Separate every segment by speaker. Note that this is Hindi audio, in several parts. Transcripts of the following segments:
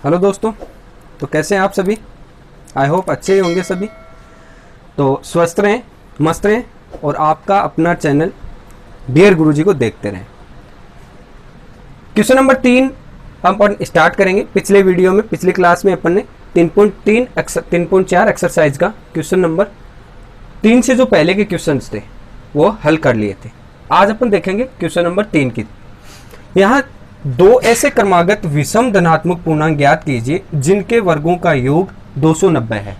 Speaker 1: हेलो दोस्तों, तो कैसे हैं आप सभी। आई होप अच्छे ही होंगे सभी। तो स्वस्थ रहें, मस्त रहें और आपका अपना चैनल डियर गुरुजी को देखते रहें। क्वेश्चन नंबर 3 हम अपन स्टार्ट करेंगे। पिछले वीडियो में, पिछली क्लास में अपन ने 3.4 एक्सरसाइज का क्वेश्चन नंबर 3 से जो पहले के क्वेश्चंस थे वो हल कर लिए थे। आज अपन देखेंगे क्वेश्चन नंबर 3 की। यहाँ दो ऐसे क्रमागत विषम धनात्मक पूर्णांक ज्ञात कीजिए जिनके वर्गों का योग 290 है,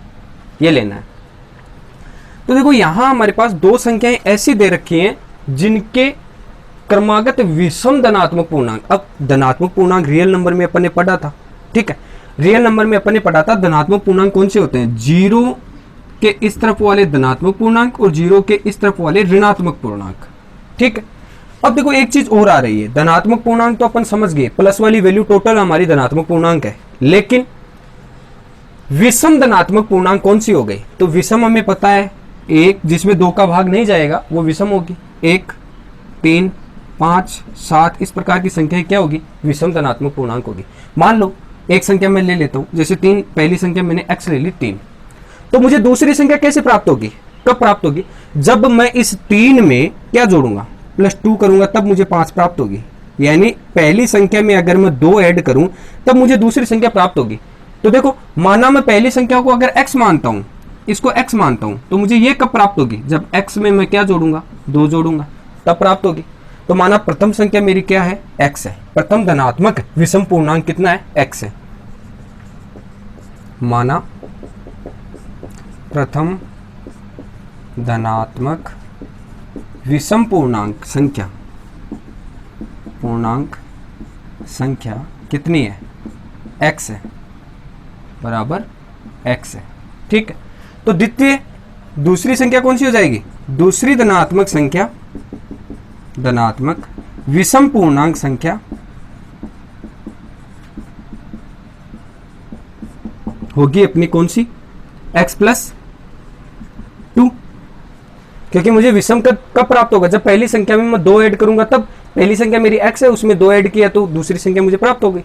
Speaker 1: ये लेना है। तो देखो यहां हमारे पास दो संख्याएं ऐसी दे रखी हैं जिनके क्रमागत विषम धनात्मक पूर्णांक। अब धनात्मक पूर्णांक रियल नंबर में अपन ने पढ़ा था, ठीक है। रियल नंबर में अपन ने पढ़ा था धनात्मक पूर्णांक कौन से होते हैं, जीरो के इस तरफ वाले धनात्मक पूर्णांक और जीरो के इस तरफ वाले ऋणात्मक पूर्णांक, ठीक है। अब देखो एक चीज और आ रही है, धनात्मक पूर्णांक तो अपन समझ गए, प्लस वाली वैल्यू टोटल हमारी धनात्मक पूर्णांक है, लेकिन विषम धनात्मक पूर्णांक कौन सी हो गई। तो विषम हमें पता है एक जिसमें दो का भाग नहीं जाएगा वो विषम होगी। 1, 3, 5, 7 इस प्रकार की संख्या क्या होगी, विषम धनात्मक पूर्णांक होगी। मान लो एक संख्या मैं ले लेता हूं, जैसे 3, पहली संख्या मैंने x ले ली 3, तो मुझे दूसरी संख्या कैसे प्राप्त होगी, कब प्राप्त होगी, जब मैं इस 3 में क्या जोड़ूंगा, +2 करूंगा, तब मुझे 5 प्राप्त होगी। यानी पहली संख्या में अगर मैं 2 ऐड करूं तब मुझे दूसरी संख्या प्राप्त होगी। तो देखो माना मैं पहली संख्या को अगर x मानता हूं, इसको x मानता हूं, तो मुझे ये कब प्राप्त होगी, जब x में मैं क्या जोड़ूंगा, 2 जोड़ूंगा, तब प्राप्त होगी। तो माना प्रथम संख्या मेरी क्या है, x है। प्रथम धनात्मक विषम पूर्णांक कितना है, x है। माना प्रथम धनात्मक विषम पूर्णांक संख्या कितनी है, x है, बराबर x है, ठीक है। तो द्वितीय दूसरी संख्या कौन सी हो जाएगी, दूसरी धनात्मक संख्या, धनात्मक विषम पूर्णांक संख्या होगी अपनी कौन सी, x+2, क्योंकि मुझे विषम कब प्राप्त होगा, जब पहली संख्या में मैं 2 ऐड करूंगा, तब पहली संख्या मेरी x है, उसमें 2 ऐड किया तो दूसरी संख्या मुझे प्राप्त हो गई।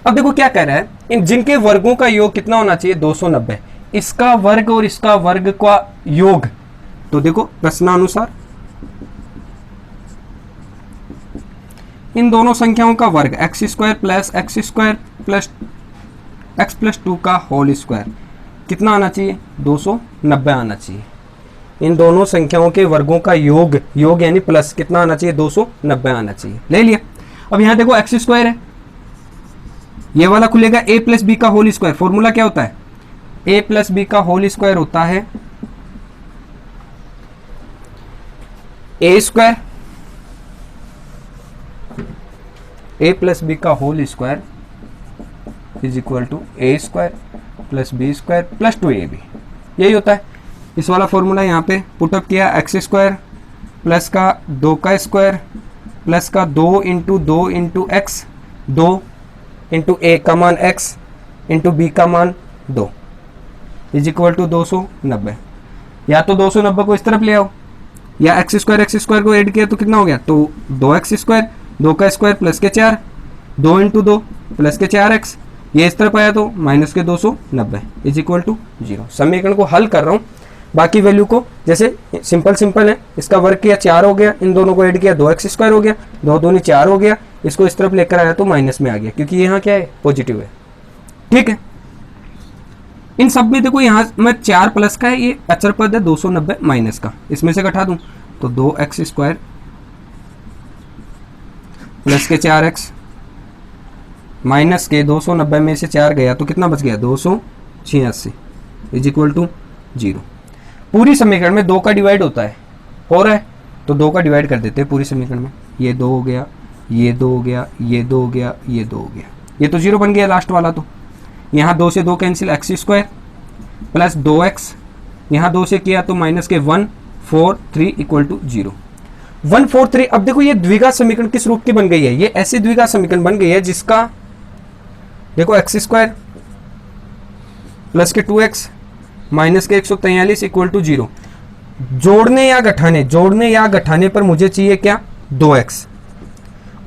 Speaker 1: अब देखो क्या कह रहा है, इन जिनके वर्गों का योग कितना होना चाहिए, 290, इसका वर्ग और इसका वर्ग का योग। तो देखो प्रश्नानुसार इन दोनों संख्याओं का वर्ग x² + x² + x+2 का होल स्क्वायर कितना आना चाहिए, 290 आना चाहिए। इन दोनों संख्याओं के वर्गों का योग यानी प्लस कितना आना चाहिए, 290 आना चाहिए। ले लिया। अब यहां देखो x² है, ये वाला खुलेगा a + b का होल स्क्वायर। फॉर्मूला क्या होता है, a + b का होल स्क्वायर होता है a² + b का whole square = a² + b² + 2ab। यही होता है। इस वाला फॉर्मूला यहाँ पे पुटअप किया, x² प्लस का 2 का स्क्वायर प्लस का 2 × 2 × x, 2 × a का मान x × b का मान 2 = 290। या तो 290 को इस तरफ ले आओ, या x² को ऐड किया तो कितना हो गया, तो 2x², 2 का स्क्वायर प्लस के 4, 2 × 2 प्लस के 4x, ये इस तरफ आया तो माइनस के 290 = 0। समीकरण को हल कर रहा हूँ, बाकी वैल्यू को जैसे सिंपल है, इसका वर्ग किया 4 हो गया, इन दोनों को ऐड किया 2x² हो गया, 2 दूनी 4 हो गया, इसको इस तरफ लेकर आया तो माइनस में आ गया, क्योंकि यहाँ क्या है, पॉजिटिव है, ठीक है। इन सब में देखो यहाँ मैं 4 प्लस का है, ये अचर पद है, 290 माइनस का, इसमें से घटा दूं तो 2x² प्लस के 4x माइनस के 290 में से 4 गया तो कितना बच गया, 286 = 0। पूरी समीकरण में 2 का डिवाइड होता है, हो रहा है तो 2 का डिवाइड कर देते हैं पूरी समीकरण में। ये 2 हो गया, ये 2 हो गया, ये 2 हो गया, ये 2 हो गया, ये तो 0 बन गया लास्ट वाला। तो यहाँ 2 से 2 कैंसिल, x² प्लस 2x, यहाँ 2 से किया तो माइनस के 143 = 0। 143। अब देखो ये द्विघात समीकरण किस रूप की बन गई है, ये ऐसी द्विघात समीकरण बन गई है जिसका देखो x² प्लस के 2x माइनस के 143 = 0। जोड़ने या घटाने पर मुझे चाहिए क्या, 2x,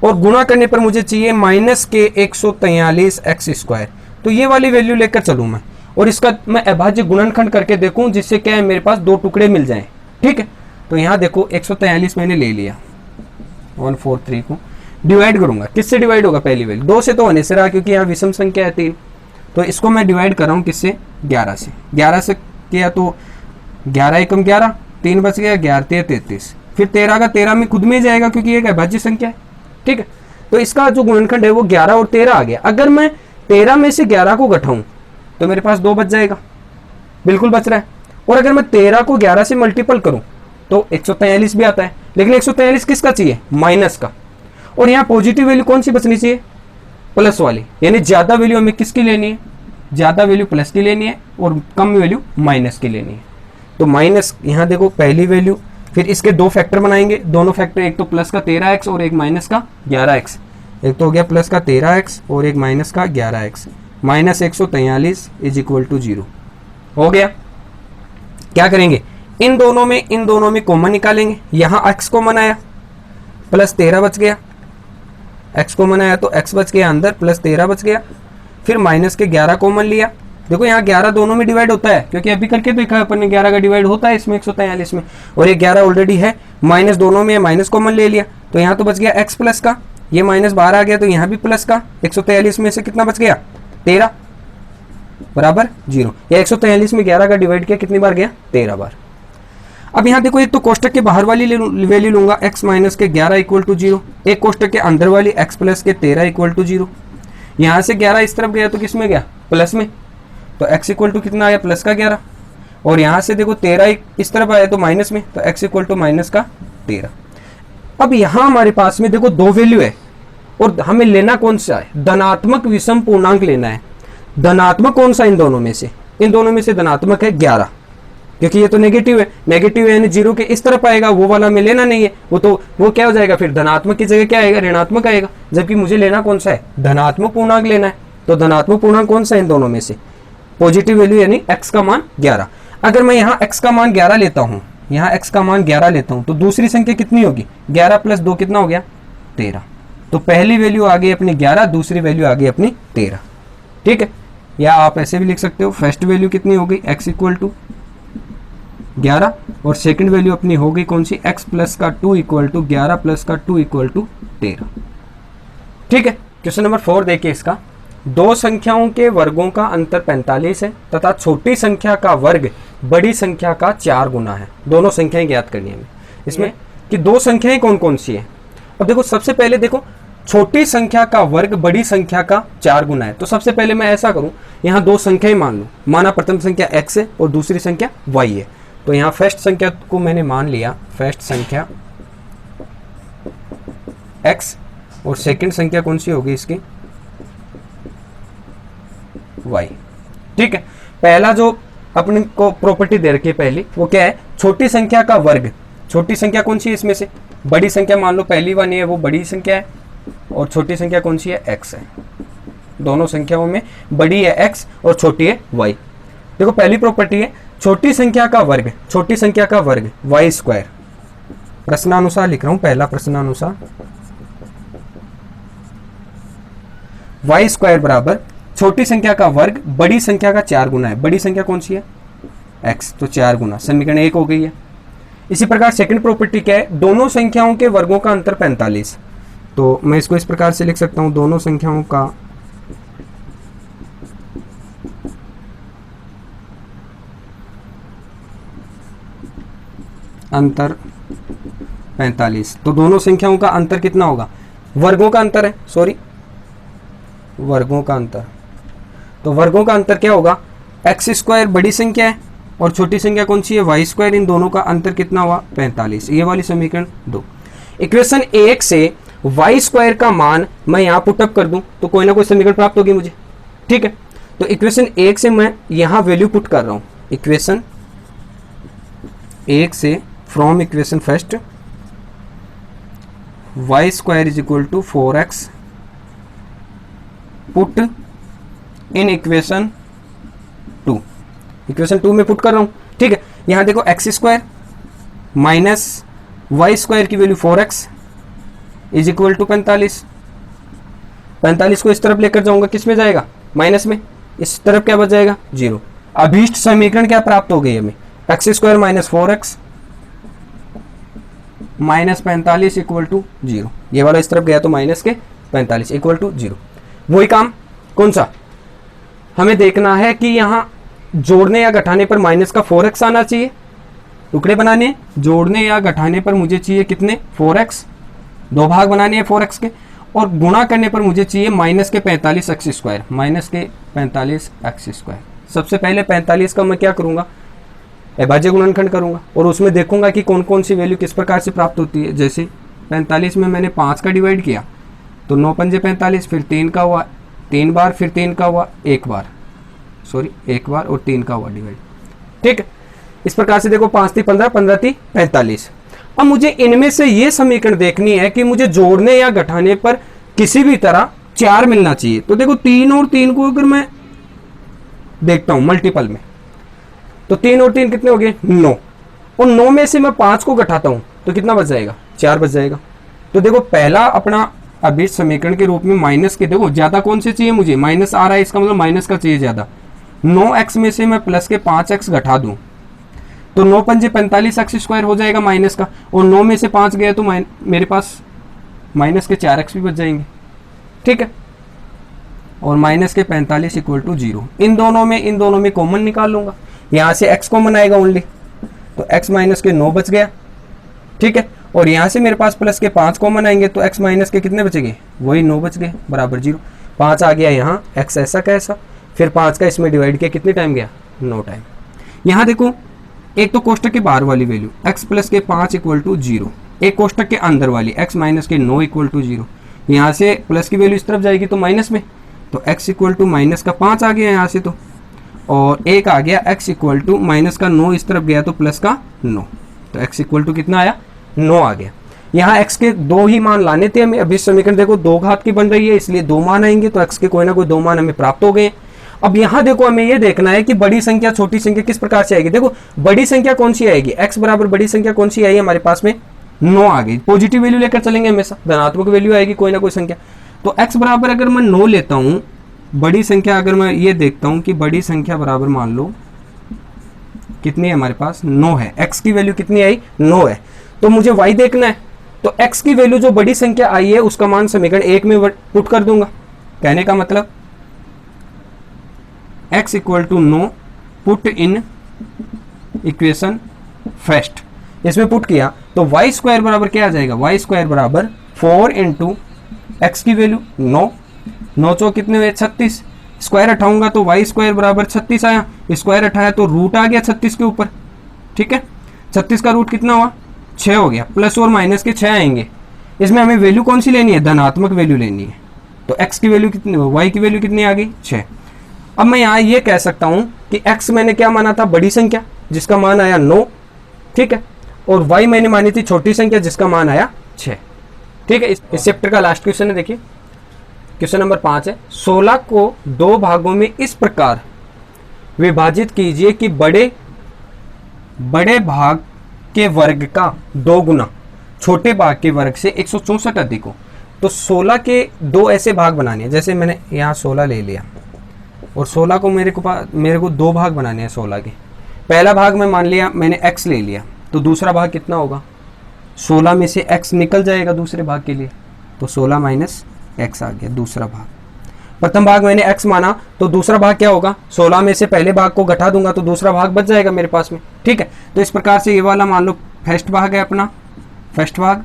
Speaker 1: और गुणा करने पर मुझे चाहिए माइनस के 143 x²। तो ये वाली वैल्यू लेकर चलूँ मैं, और इसका मैं अभाज्य गुणनखंड करके देखूं, जिससे क्या है मेरे पास दो टुकड़े मिल जाएं। ठीक है, तो यहाँ देखो 143 मैंने ले लिया, 143 को डिवाइड करूंगा, किससे डिवाइड होगा, पहली वैल्यू 2 से तो होने से रहा, क्योंकि यहाँ विषम संख्या है 3, तो इसको मैं डिवाइड कर रहा हूँ किससे, 11 से। 11 से किया तो 11 एकम 11, 3 बच गया, 11 3 33, फिर 13 का 13 में खुद में ही जाएगा, क्योंकि ये एक अभाज्य संख्या है। ठीक है, तो इसका जो गुणनखंड है वो 11 और 13 आ गया। अगर मैं 13 में से 11 को घटाऊं तो मेरे पास 2 बच जाएगा, बिल्कुल बच रहा है। और अगर मैं 13 को 11 से मल्टीपल करूं तो 143 भी आता है, लेकिन 143 किसका चाहिए, माइनस का। और यहाँ पॉजिटिव वैल्यू कौन सी बचनी चाहिए, प्लस वाली, यानी ज्यादा वैल्यू हमें किसकी लेनी है, ज्यादा वैल्यू प्लस की लेनी है और कम वैल्यू माइनस की लेनी है। तो माइनस, यहाँ देखो पहली वैल्यू, फिर इसके दो फैक्टर बनाएंगे, दोनों फैक्टर, एक तो प्लस का 13x और एक माइनस का 11x। एक तो हो गया प्लस का 13x और एक माइनस का 11x, minus 143 is equal to 0 हो गया। क्या करेंगे, इन दोनों में कॉमन निकालेंगे। यहाँ x कॉमन आया, प्लस 13 बच गया, x कॉमन आया तो x बच गया अंदर, प्लस 13 बच गया, फिर माइनस के 11 कॉमन लिया। देखो यहाँ 11 दोनों में डिवाइड होता है, क्योंकि अभी करके देखा अपन ने 11 का डिवाइड होता है इसमें 143 में, और ये 11 ऑलरेडी है, माइनस दोनों में, माइनस कॉमन ले लिया, तो यहाँ तो बच गया x प्लस का, ये माइनस बाहर आ गया तो यहाँ भी प्लस का, 143 में से कितना बच गया, 13 बराबर 0। या 143 में 11 का डिवाइड किया कितनी बार गया, 13 बार। अब यहाँ देखो, एक तो कोष्टक के बाहर वाली वैल्यू लूंगा, x माइनस के 11 इक्वल टू 0, एक कोष्टक के अंदर वाली x प्लस के 13 इक्वल टू 0। यहाँ से 11 इस तरफ गया तो किस में गया, प्लस में, तो x इक्वल टू कितना आया, प्लस का 11। और यहाँ से देखो 13 इस तरफ आया तो माइनस में, तो x इक्वल टू माइनस का 13। अब यहाँ हमारे पास में देखो दो वैल्यू है, और हमें लेना कौन सा है, धनात्मक विषम पूर्णांक लेना है। धनात्मक कौन सा इन दोनों में से, इन दोनों में से धनात्मक है 11, क्योंकि ये तो नेगेटिव है, नेगेटिव है यानी 0 के इस तरफ आएगा, वो वाला हमें लेना नहीं है, वो क्या हो जाएगा, फिर धनात्मक की जगह क्या आएगा, ऋणात्मक आएगा, जबकि मुझे लेना कौन सा है, धनात्मक पूर्णांक लेना है। तो धनात्मक पूर्णांक कौन सा है इन दोनों में से, पॉजिटिव वैल्यू यानी x का मान 11। अगर मैं यहाँ x का मान 11 लेता हूँ, यहाँ x का मान 11 लेता हूँ, तो दूसरी संख्या कितनी होगी, 11 प्लस 2 कितना हो गया, 13। तो पहली वैल्यू आ गई अपनी 11, दूसरी वैल्यू आ गई अपनी 13। ठीक है, या आप ऐसे भी लिख सकते हो, फर्स्ट वैल्यू कितनी हो गई, x इक्वल टू 11, और सेकंड वैल्यू अपनी हो गई कौन सी, x प्लस का 2 इक्वल टू 11 प्लस का 2 इक्वल टू 13। ठीक है, क्वेश्चन नंबर 4 देखिए इसका, दो संख्याओं के वर्गों का अंतर 45 है तथा छोटी संख्या का वर्ग बड़ी संख्या का 4 गुना है। दोनों संख्याएं ज्ञात करनी है इसमें कि दो संख्याएं कौन कौन सी है। अब देखो, सबसे पहले देखो, छोटी संख्या का वर्ग बड़ी संख्या का 4 गुना है, तो सबसे पहले मैं ऐसा करूं, यहाँ दो संख्याएं मान लूं, माना प्रथम संख्या x है और दूसरी संख्या y है। तो यहाँ फर्स्ट संख्या को मैंने मान लिया, फर्स्ट संख्या x, और सेकंड संख्या कौन सी होगी इसकी, y। ठीक है, पहला जो अपने को प्रॉपर्टी दे रखी है पहली, वो क्या है, छोटी संख्या का वर्ग। छोटी संख्या कौन सी है इसमें से, बड़ी संख्या मान लो पहली वाली है वो बड़ी संख्या है, और छोटी संख्या कौन सी है, x है। दोनों संख्याओं में बड़ी है x और छोटी है y। देखो पहली प्रॉपर्टी है छोटी संख्या का वर्ग, छोटी संख्या का वर्ग y स्क्वायर। प्रश्नानुसार लिख रहा हूं, पहला प्रश्नानुसार, y स्क्वायर बराबर छोटी संख्या का वर्ग बड़ी संख्या का 4 गुना है। बड़ी संख्या कौन सी है, x, तो 4 गुना, समीकरण 1 हो गई है। इसी प्रकार सेकंड प्रॉपर्टी क्या है, दोनों संख्याओं के वर्गों का अंतर 45। तो मैं इसको इस प्रकार से लिख सकता हूं, दोनों संख्याओं का अंतर 45। तो दोनों संख्याओं का अंतर कितना होगा, वर्गों का अंतर है, सॉरी वर्गों का अंतर। तो वर्गों का अंतर क्या होगा, एक्स स्क्वायर बड़ी संख्या है और छोटी संख्या कौन सी है, वाई स्क्वायर। इन दोनों का अंतर कितना हुआ, 45। ये वाली समीकरण 2। इक्वेशन 1 से वाई स्क्वायर का मान मैं यहाँ पुटअप कर दूं तो कोई ना कोई समीकरण प्राप्त होगी मुझे। ठीक है, तो इक्वेशन 1 से मैं यहाँ वैल्यू पुट कर रहा हूँ। इक्वेशन 1 से from equation first Y square is equal to 4x put in equation 2। Equation 2 में पुट कर रहा हूं। ठीक है, यहां देखो X square minus Y square की value 4x is equal to 45। 45 को इस तरफ लेकर जाऊंगा, किस में जाएगा, माइनस में, इस तरफ क्या बच जाएगा 0। अभीष्ट समीकरण क्या प्राप्त हो गई हमें, X square minus 4x minus 45 equal to 0। ये वाला इस तरफ गया तो माइनस के 45 इक्वल टू 0। वही काम कौन सा हमें देखना है कि यहाँ जोड़ने या घटाने पर माइनस का 4x आना चाहिए, टुकड़े बनाने हैं, जोड़ने या घटाने पर मुझे चाहिए कितने 4x, दो भाग बनाने हैं 4x के, और गुणा करने पर मुझे चाहिए माइनस के 45 एक्स स्क्वायर, माइनस के 45 एक्स स्क्वायर। सबसे पहले 45 का मैं क्या करूँगा, अभाज्य गुणनखंड करूँगा और उसमें देखूंगा कि कौन कौन सी वैल्यू किस प्रकार से प्राप्त होती है। जैसे 45 में मैंने 5 का डिवाइड किया तो 9 पंजे 45, फिर 3 का हुआ 3 बार, फिर 3 का हुआ एक बार और 3 का हुआ डिवाइड। ठीक है, इस प्रकार से देखो 5 थी 15, 15 थी 45। अब मुझे इनमें से ये समीकरण देखनी है कि मुझे जोड़ने या घटाने पर किसी भी तरह 4 मिलना चाहिए। तो देखो 3 और 3 को अगर मैं देखता हूं मल्टीपल में तो 3 और 3 कितने हो गए 9, और 9 में से मैं 5 को घटाता हूं तो कितना बच जाएगा 4 बच जाएगा। तो देखो पहला अपना अभी समीकरण के रूप में माइनस के, देखो ज्यादा कौन से चाहिए मुझे, माइनस आ रहा है इसका मतलब माइनस का चाहिए ज्यादा। 9x में से मैं प्लस के 5x घटा दूं तो 9 पंजे 45 एक्स स्क्वायर हो जाएगा माइनस का, और 9 में से 5 गया तो मेरे पास माइनस के 4x भी बच जाएंगे। ठीक है, और माइनस के 45 इक्वल टू 0। इन दोनों में कॉमन निकाल लूंगा, यहाँ से x कॉमन आएगा ओनली, तो x माइनस के 9 बच गया। ठीक है, और यहाँ से मेरे पास प्लस के 5 कॉमन आएंगे तो x माइनस के कितने बचेंगे, वही 9 बच गए बराबर 0। 5 आ गया यहाँ, x ऐसा कैसा, फिर 5 का इसमें डिवाइड किया कितने टाइम गया 9 टाइम। यहाँ देखो एक तो कोष्टक के बाहर वाली वैल्यू x प्लस के 5 इक्वल टू 0, एक कोष्टक के अंदर वाली x माइनस के 9 इक्वल टू 0। यहाँ से प्लस की वैल्यू इस तरफ जाएगी तो माइनस में, तो x इक्वल टू माइनस का 5 आ गया यहाँ से, तो और एक आ गया x इक्वल टू माइनस का 9 इस तरफ गया तो प्लस का 9, तो x इक्वल टू कितना आया 9 आ गया। यहाँ x के दो ही मान लाने थे हमें, अभी समीकरण देखो 2 घात की बन रही है इसलिए 2 मान आएंगे, तो x के कोई ना कोई 2 मान हमें प्राप्त हो गए। अब यहाँ देखो हमें ये देखना है कि बड़ी संख्या छोटी संख्या किस प्रकार से आएगी। देखो बड़ी संख्या कौन सी आएगी, x बराबर बड़ी संख्या कौन सी आई हमारे पास में 9 आ गई। पॉजिटिव वैल्यू लेकर चलेंगे, हमेशा धनात्मक वैल्यू आएगी कोई ना कोई संख्या। तो x बराबर अगर मैं 9 लेता हूँ, बड़ी संख्या अगर मैं ये देखता हूँ कि बड़ी संख्या बराबर मान लो कितनी है हमारे पास 9 है, x की वैल्यू कितनी आई 9 है, तो मुझे y देखना है। तो x की वैल्यू जो बड़ी संख्या आई है उसका मान समीकरण 1 में पुट कर दूंगा। कहने का मतलब x equal to 9 put in equation first, इसमें पुट किया तो y स्क्वायर बराबर क्या आ जाएगा, y स्क्वायर बराबर 4 इंटू एक्स की वैल्यू 9, 9 चौ कितने हुए 36, स्क्वायर हटाऊंगा तो y स्क्वायर बराबर 36 आया, स्क्वायर हटाया तो रूट आ गया 36 के ऊपर। ठीक है, 36 का रूट कितना हुआ 6 हो गया, प्लस और माइनस के 6 आएंगे। इसमें हमें वैल्यू कौन सी लेनी है, धनात्मक वैल्यू लेनी है। तो x की वैल्यू कितनी, y की वैल्यू कितनी आ गई 6। अब मैं यहाँ ये कह सकता हूँ कि x मैंने क्या माना था बड़ी संख्या जिसका मान आया 9, ठीक है, और y मैंने मानी थी छोटी संख्या जिसका मान आया 6। ठीक है, इस चैप्टर का लास्ट क्वेश्चन है, देखिए क्वेश्चन नंबर 5 है। 16 को 2 भागों में इस प्रकार विभाजित कीजिए कि बड़े भाग के वर्ग का 2 गुना छोटे भाग के वर्ग से 164 अधिक हो। तो 16 के 2 ऐसे भाग बनाने हैं, जैसे मैंने यहाँ 16 ले लिया और 16 को मेरे को 2 भाग बनाने हैं 16 के। पहला भाग में मान लिया मैंने x ले लिया, तो दूसरा भाग कितना होगा 16 में से x निकल जाएगा दूसरे भाग के लिए, तो 16 माइनस x आ गया दूसरा भाग। प्रथम भाग मैंने x माना तो दूसरा भाग क्या होगा, 16 में से पहले भाग को घटा दूंगा तो दूसरा भाग बच जाएगा मेरे पास में। ठीक है, तो इस प्रकार से ये वाला मान लो फर्स्ट भाग है अपना, फर्स्ट भाग,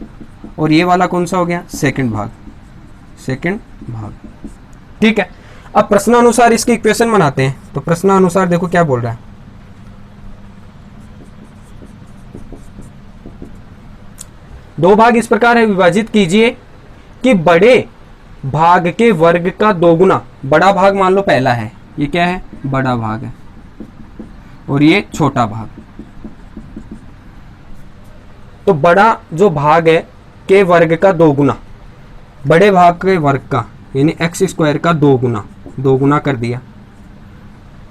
Speaker 1: और ये वाला कौन सा हो गया सेकंड भाग। ठीक है, अब प्रश्नानुसार इसके इक्वेशन बनाते हैं। तो प्रश्नानुसार देखो क्या बोल रहा है, दो भाग इस प्रकार है विभाजित कीजिए कि बड़े भाग के वर्ग का 2 गुना, बड़ा भाग मान लो पहला है, ये क्या है बड़ा भाग है, और ये छोटा भाग। तो बड़ा जो भाग है के वर्ग का 2 गुना, बड़े भाग के वर्ग का यानी एक्स स्क्वायर का 2 गुना कर दिया।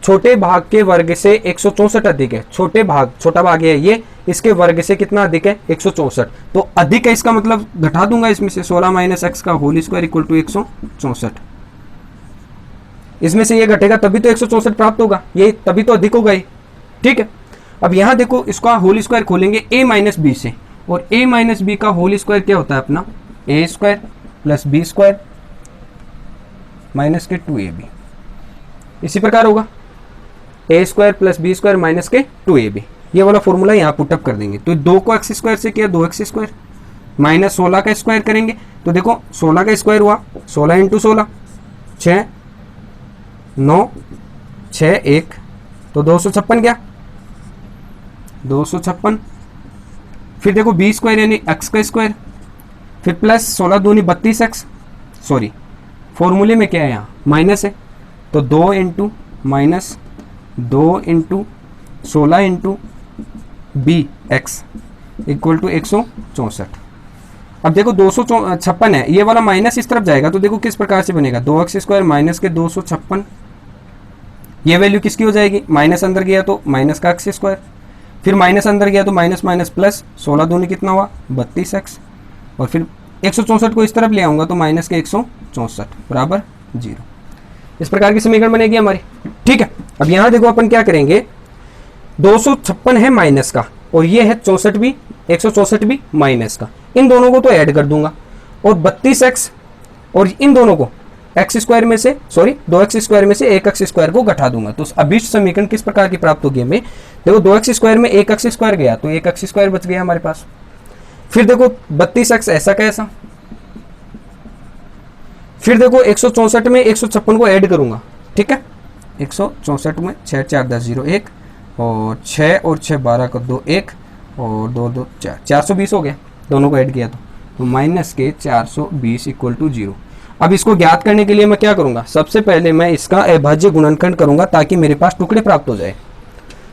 Speaker 1: छोटे भाग के वर्ग से 164 अधिक है, छोटा भाग है ये, इसके वर्ग से कितना अधिक है 164, तो अधिक है इसका मतलब घटा दूंगा इसमें से 16 माइनस एक्स का होल स्क्वायर इक्वल टू 164। इसमें से ये घटेगा तभी तो 164 प्राप्त होगा, ये तभी तो अधिक होगा ये। ठीक है, अब यहाँ देखो इसका होल स्क्वायर खोलेंगे a माइनस बी से, और a माइनस बी का होल स्क्वायर क्या होता है अपना, a square plus B square minus के 2ab। इसी प्रकार होगा a square plus B square minus के 2ab। ये वाला फॉर्मूला यहाँ पुटअप कर देंगे। तो 2 को एक्स स्क्वायर से किया 2x स्क्वायर, माइनस 16 का स्क्वायर करेंगे तो देखो 16 का स्क्वायर हुआ 16 इंटू 16 6 9 6 1 तो 256 क्या 256। फिर देखो बी स्क्वायर यानी एक्स का स्क्वायर, फिर प्लस 16 दूनी 32x, सॉरी फॉर्मूले में क्या है यहाँ माइनस है, तो 2 into minus 2 into 16 into B X equal to 164। अब देखो 256 है, ये वाला माइनस इस तरफ जाएगा तो देखो किस प्रकार से बनेगा 2x स्क्वायर माइनस के 256। ये वैल्यू किसकी हो जाएगी, माइनस अंदर गया तो माइनस का एक्स स्क्वायर, फिर माइनस अंदर गया तो माइनस माइनस प्लस 16 दूनी कितना हुआ 32x, और फिर 164 को इस तरफ ले आऊंगा तो माइनस के 164 बराबर 0। इस प्रकार की समीकरण बनेगी हमारी। ठीक है, अब यहाँ देखो अपन क्या करेंगे, 256 है माइनस का और ये है 64 भी 164 भी माइनस का, इन दोनों को तो ऐड कर दूंगा और 32x और इन दोनों को एक्स स्क्वायर में से सॉरी 2x स्क्वायर में से 1x स्क्वायर को घटा दूंगा। तो अभिष्ट समीकरण किस प्रकार की प्राप्त होगी हमें, देखो 2x स्क्वायर में 1x स्क्वायर गया तो 1x स्क्वायर बच गया हमारे पास। फिर देखो 32x ऐसा कैसा, फिर देखो 164 में 156 को ऐड करूंगा। ठीक है, 164 में 6 4 10 0 1 और 6 और 6 12 का 2 1 और 2 2 4 420 हो गया दोनों को ऐड किया तो माइनस के 420 इक्वल टू 0। अब इसको ज्ञात करने के लिए मैं क्या करूंगा, सबसे पहले मैं इसका अभाज्य गुणनखंड करूंगा ताकि मेरे पास टुकड़े प्राप्त हो जाए।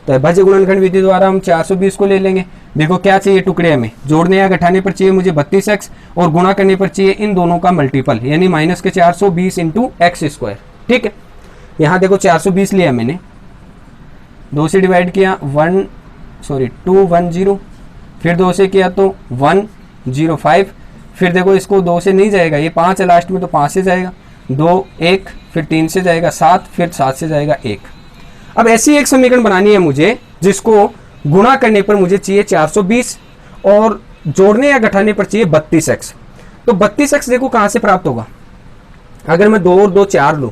Speaker 1: तो अभाज्य गुणनखंड विधि द्वारा हम 420 को ले लेंगे। देखो क्या चाहिए टुकड़े हमें, जोड़ने या घटाने पर चाहिए मुझे 32x और गुणा करने पर चाहिए इन दोनों का मल्टीपल यानी माइनस के 420 इंटू एक्स स्क्वायर। ठीक है, यहाँ देखो 420 लिया मैंने, 2 से डिवाइड किया 210, फिर 2 से किया तो 105, फिर देखो इसको 2 से नहीं जाएगा, ये 5 है लास्ट में तो 5 से जाएगा, 2 1 फिर 3 से जाएगा 7, फिर 7 से जाएगा 1। अब ऐसी एक समीकरण बनानी है मुझे जिसको गुणा करने पर मुझे चाहिए 420 और जोड़ने या घटाने पर चाहिए 32x। तो 32x देखो कहाँ से प्राप्त होगा, अगर मैं 2 और 2 4 लूँ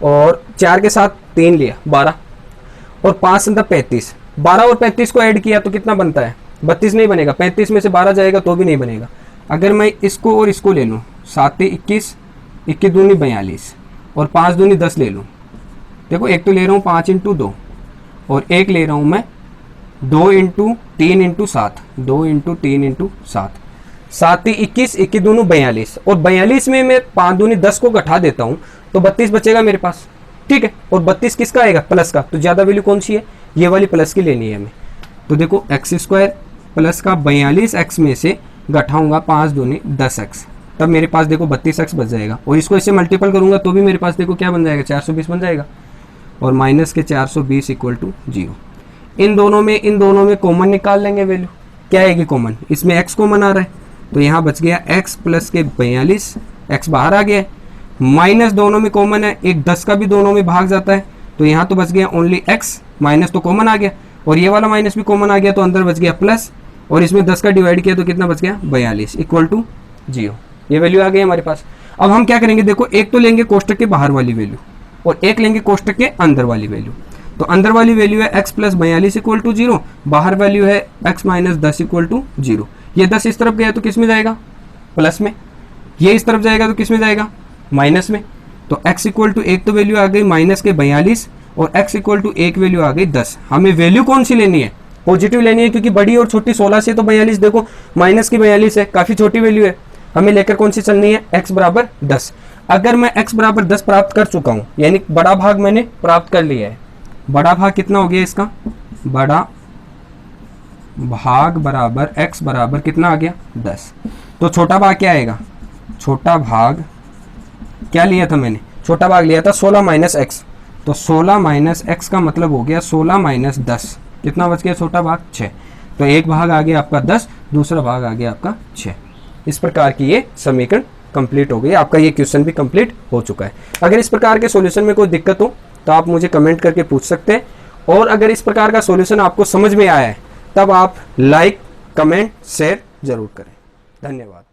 Speaker 1: और 4 के साथ 3 लिया 12 और 5 अंदर 35, 12 और 35 को ऐड किया तो कितना बनता है 32 नहीं बनेगा, 35 में से 12 जाएगा तो भी नहीं बनेगा। अगर मैं इसको और इसको ले लूँ 7 21 21 दूनी 42 और 5 दूनी 10 ले लूँ, देखो एक तो ले रहा हूँ 5 इंटू 2 और एक ले रहा हूँ मैं 2 इंटू 3 इंटू 7, 2 इंटू 3 इंटू 7, 7 21 21 दूनी 42 और 42 में मैं 5 दूनी 10 को घटा देता हूँ तो 32 बचेगा मेरे पास। ठीक है, और 32 किसका आएगा प्लस का, तो ज़्यादा वैल्यू कौन सी है, ये वाली प्लस की लेनी है हमें। तो देखो एक्स स्क्वायर प्लस का 42x में से घटाऊंगा 5 दूनी 10x, तब मेरे पास देखो 32x बच जाएगा और इसको इससे मल्टीपल करूंगा तो भी मेरे पास देखो क्या बन जाएगा 420 बन जाएगा और माइनस के 420 इक्वल टू 0। इन दोनों में कॉमन निकाल लेंगे वैल्यू, क्या आएगी कॉमन, इसमें x कॉमन आ रहा है तो यहाँ बच गया x प्लस के 42, x बाहर आ गया है, माइनस दोनों में कॉमन है, एक 10 का भी दोनों में भाग जाता है तो यहाँ तो बच गया ओनली x, माइनस तो कॉमन आ गया और ये वाला माइनस भी कॉमन आ गया तो अंदर बच गया प्लस और इसमें 10 का डिवाइड किया तो कितना बच गया 42 इक्वल टू 0। ये वैल्यू आ गई हमारे पास। अब हम क्या करेंगे, देखो एक तो लेंगे कोष्टक के बाहर वाली वैल्यू और एक लेंगे कोष्टक के अंदर वाली वैल्यू। तो अंदर वाली वैल्यू है x प्लस 42 इक्वल टू 0, बाहर वैल्यू है x माइनस 10 इक्वल टू 0। ये 10 इस तरफ गया तो किस में जाएगा प्लस में, ये इस तरफ जाएगा तो किस में जाएगा माइनस में। तो x इक्वल टू एक तो वैल्यू आ गई माइनस के 42 और x इक्वल टू एक वैल्यू आ गई 10। हमें वैल्यू कौन सी लेनी है, पॉजिटिव लेनी है क्योंकि बड़ी और छोटी 16 से तो 42 देखो माइनस की 42 है, काफ़ी छोटी वैल्यू है, हमें लेकर कौन सी चलनी है x बराबर 10। अगर मैं x बराबर 10 प्राप्त कर चुका हूँ यानी बड़ा भाग मैंने प्राप्त कर लिया है, बड़ा भाग कितना हो गया इसका, बड़ा भाग बराबर x बराबर कितना आ गया 10। तो छोटा भाग क्या आएगा, छोटा भाग क्या लिया था मैंने, छोटा भाग लिया था 16 माइनस एक्स, तो 16 माइनस एक्स का मतलब हो गया 16 माइनस 10, कितना बच गया छोटा भाग 6। तो एक भाग आ गया आपका 10, दूसरा भाग आ गया आपका 6। इस प्रकार की ये समीकरण कंप्लीट हो गई, आपका ये क्वेश्चन भी कंप्लीट हो चुका है। अगर इस प्रकार के सॉल्यूशन में कोई दिक्कत हो तो आप मुझे कमेंट करके पूछ सकते हैं, और अगर इस प्रकार का सॉल्यूशन आपको समझ में आया है तब आप लाइक, कमेंट, शेयर जरूर करें। धन्यवाद।